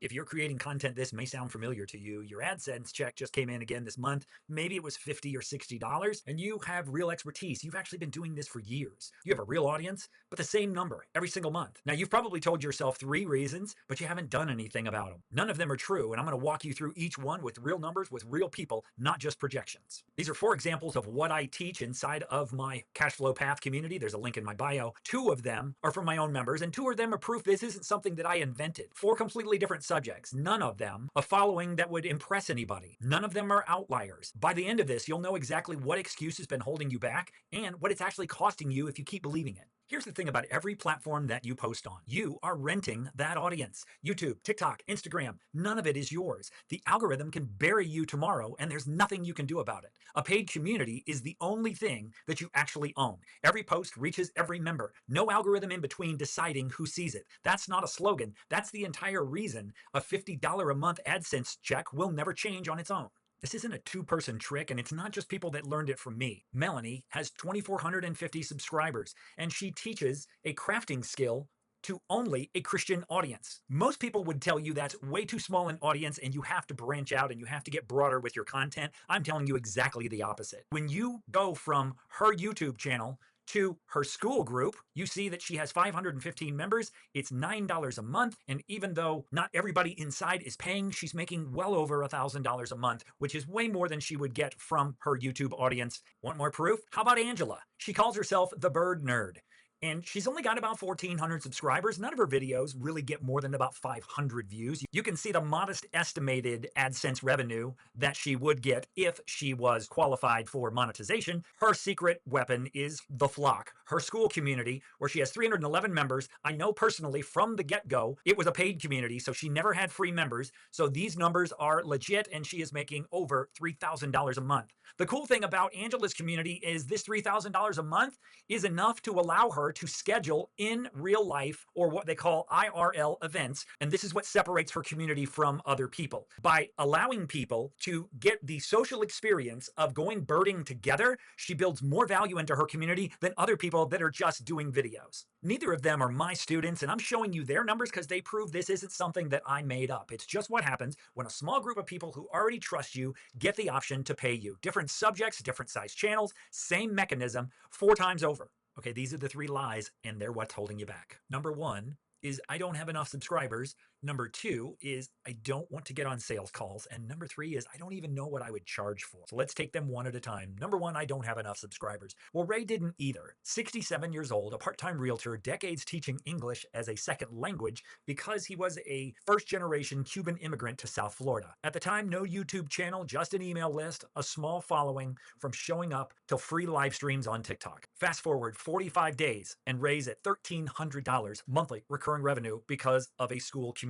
If you're creating content, this may sound familiar to you. Your AdSense check just came in again this month. Maybe it was $50 or $60, and you have real expertise. You've actually been doing this for years. You have a real audience, but the same number every single month. Now, you've probably told yourself 3 reasons, but you haven't done anything about them. None of them are true, and I'm going to walk you through each one with real numbers, with real people, not just projections. These are 4 examples of what I teach inside of my Cash Flow Path community. There's a link in my bio. 2 of them are from my own members, and 2 of them are proof this isn't something that I invented. 4 completely different subjects. None of them a following that would impress anybody. None of them are outliers. By the end of this, you'll know exactly what excuse has been holding you back and what it's actually costing you if you keep believing it. Here's the thing about every platform that you post on. You are renting that audience. YouTube, TikTok, Instagram, none of it is yours. The algorithm can bury you tomorrow and there's nothing you can do about it. A paid community is the only thing that you actually own. Every post reaches every member. No algorithm in between deciding who sees it. That's not a slogan. That's the entire reason a $50 a month AdSense check will never change on its own. This isn't a 2-person trick, and it's not just people that learned it from me. Melanie has 2,450 subscribers, and she teaches a crafting skill to only a Christian audience. Most people would tell you that's way too small an audience and you have to branch out and you have to get broader with your content. I'm telling you exactly the opposite. When you go from her YouTube channel to her Skool group, you see that she has 515 members. It's $9 a month. And even though not everybody inside is paying, she's making well over $1,000 a month, which is way more than she would get from her YouTube audience. Want more proof? How about Angela? She calls herself the Bird Nerd. And she's only got about 1,400 subscribers. None of her videos really get more than about 500 views. You can see the modest estimated AdSense revenue that she would get if she was qualified for monetization. Her secret weapon is the flock, her Skool community, where she has 311 members. I know personally from the get-go, it was a paid community, so she never had free members. So these numbers are legit, and she is making over $3,000 a month. The cool thing about Angela's community is this $3,000 a month is enough to allow her to schedule in real life, or what they call IRL events. And this is what separates her community from other people. By allowing people to get the social experience of going birding together, she builds more value into her community than other people that are just doing videos. Neither of them are my students, and I'm showing you their numbers because they prove this isn't something that I made up. It's just what happens when a small group of people who already trust you get the option to pay you. Different subjects, different size channels, same mechanism, 4 times over. Okay, these are the 3 lies, and they're what's holding you back. Number 1 is I don't have enough subscribers. Number 2 is I don't want to get on sales calls. And number 3 is I don't even know what I would charge for. So let's take them one at a time. Number 1, I don't have enough subscribers. Well, Ray didn't either. 67 years old, a part-time realtor, decades teaching English as a second language because he was a first-generation Cuban immigrant to South Florida. At the time, no YouTube channel, just an email list, a small following from showing up to free live streams on TikTok. Fast forward 45 days and Ray's at $1,300 monthly recurring revenue because of a Skool community.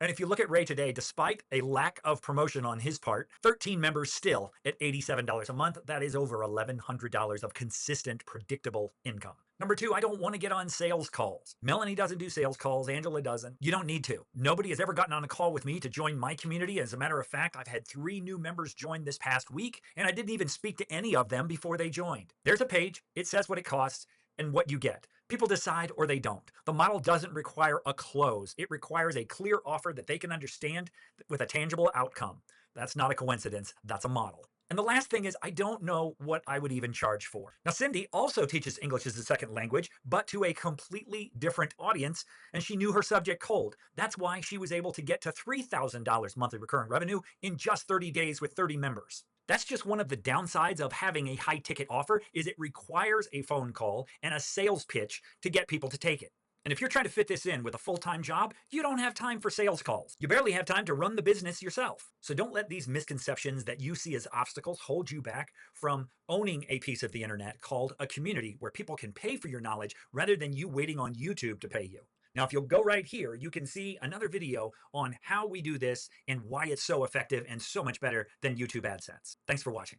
And if you look at Ray today, despite a lack of promotion on his part, 13 members still at $87 a month. That is over $1,100 of consistent, predictable income. Number 2, I don't want to get on sales calls. Melanie doesn't do sales calls. Angela doesn't. You don't need to. Nobody has ever gotten on a call with me to join my community. As a matter of fact, I've had 3 new members join this past week, and I didn't even speak to any of them before they joined. There's a page. It says what it costs and what you get. People decide or they don't. The model doesn't require a close. It requires a clear offer that they can understand with a tangible outcome. That's not a coincidence. That's a model. And the last thing is I don't know what I would even charge for. Now, Cindy also teaches English as a second language, but to a completely different audience, and she knew her subject cold. That's why she was able to get to $3,000 monthly recurring revenue in just 30 days with 30 members. That's just one of the downsides of having a high-ticket offer is it requires a phone call and a sales pitch to get people to take it. And if you're trying to fit this in with a full-time job, you don't have time for sales calls. You barely have time to run the business yourself. So don't let these misconceptions that you see as obstacles hold you back from owning a piece of the internet called a community where people can pay for your knowledge rather than you waiting on YouTube to pay you. Now, if you'll go right here, you can see another video on how we do this and why it's so effective and so much better than YouTube AdSense. Thanks for watching.